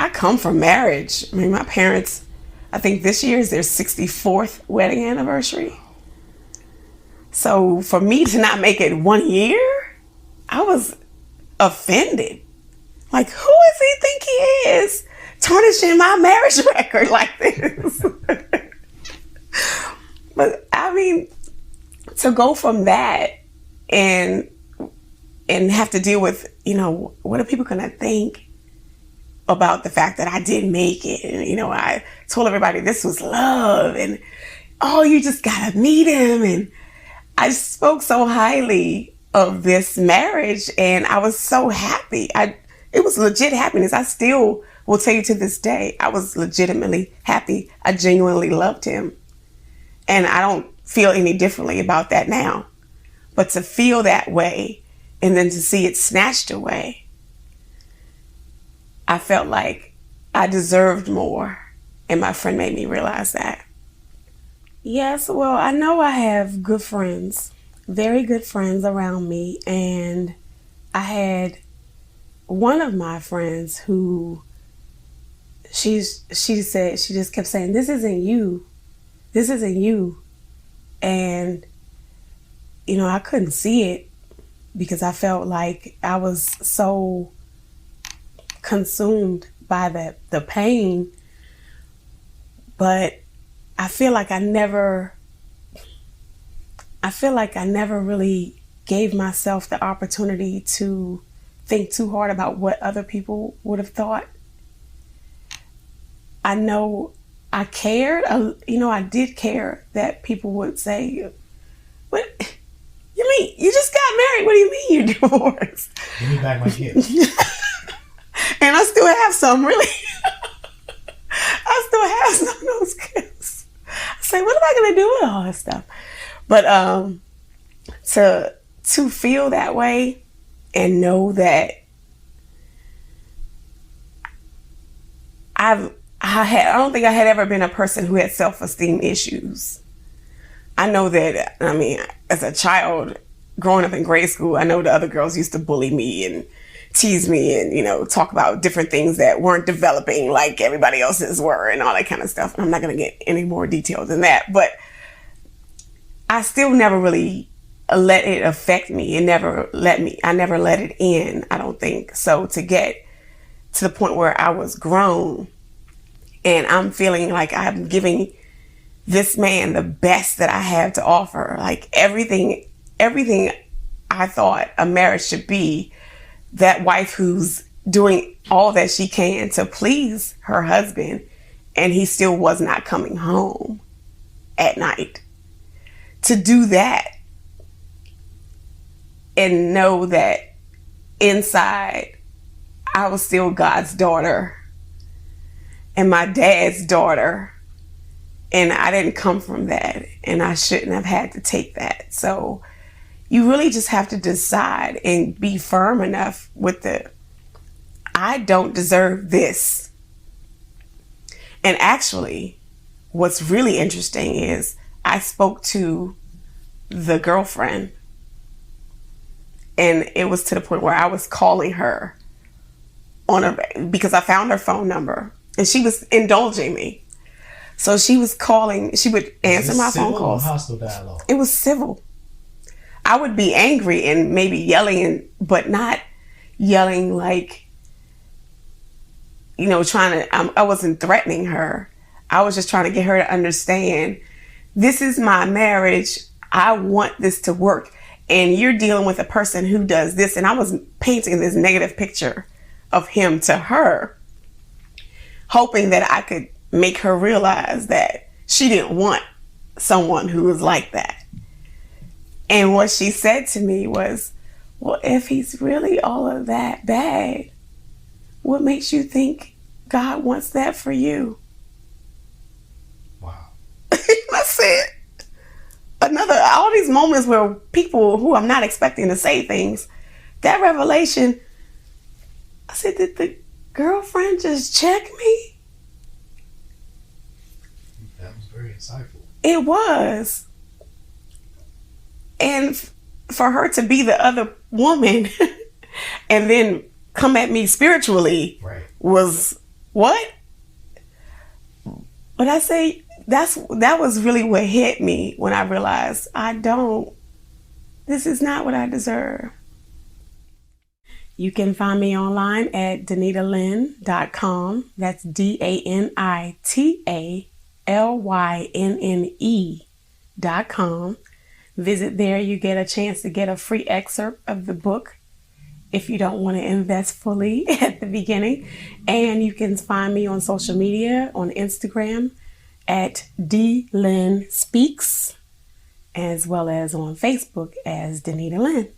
I come from marriage. I mean, my parents, I think this year is their 64th wedding anniversary. So for me to not make it 1 year, I was offended. Like, who does he think he is, tarnishing my marriage record like this? But I mean, to go from that and have to deal with, what are people gonna think about the fact that I did make it? And, I told everybody this was love, and you just gotta meet him. And I spoke so highly of this marriage, and I was so happy. It was legit happiness. I still will tell you to this day, I was legitimately happy. I genuinely loved him. And I don't feel any differently about that now. But to feel that way and then to see it snatched away, I felt like I deserved more. And my friend made me realize that. Yes, well, I know I have good friends, very good friends around me. And I had one of my friends who she said, she just kept saying, this isn't you. This isn't you. And, I couldn't see it because I felt like I was so consumed by the pain. But I feel like I never really gave myself the opportunity to think too hard about what other people would have thought. I know I cared, I did care that people would say, what, you mean, you just got married? What do you mean you're divorced? Give me back my kids. And I still have some, really. I still have some of those kids. I say, what am I going to do with all this stuff? But to feel that way and know that I don't think I had ever been a person who had self-esteem issues. I know that, as a child growing up in grade school, I know the other girls used to bully me and tease me and, talk about different things that weren't developing like everybody else's were and all that kind of stuff. And I'm not going to get any more detailed than that, but I still never really let it affect me. I never let it in, I don't think. So to get to the point where I was grown and I'm feeling like I'm giving this man the best that I have to offer, like everything I thought a marriage should be, that wife who's doing all that she can to please her husband, and he still was not coming home at night. To do that and know that inside I was still God's daughter and my dad's daughter, and I didn't come from that, and I shouldn't have had to take that. So you really just have to decide and be firm enough with I don't deserve this. And actually, what's really interesting is I spoke to the girlfriend, and it was to the point where I was calling her because I found her phone number, and she was indulging me. So she was calling, she would answer my phone calls. Civil or hostile dialogue? It was civil. I would be angry and maybe yelling, but not yelling like, I wasn't threatening her. I was just trying to get her to understand, this is my marriage. I want this to work. And you're dealing with a person who does this. And I was painting this negative picture of him to her, hoping that I could make her realize that she didn't want someone who was like that. And what she said to me was, well, if he's really all of that bad, what makes you think God wants that for you? Wow. I said, all these moments where people who I'm not expecting to say things, that revelation, I said, did the girlfriend just check me? That was very insightful. It was. And for her to be the other woman and then come at me spiritually, right, was What? But I say that was really what hit me when I realized this is not what I deserve. You can find me online at DanitaLynn.com. That's DanitaLynne.com. Visit there. You get a chance to get a free excerpt of the book if you don't want to invest fully at the beginning. And you can find me on social media, on Instagram at DLynn Speaks, as well as on Facebook as Danita Lynn.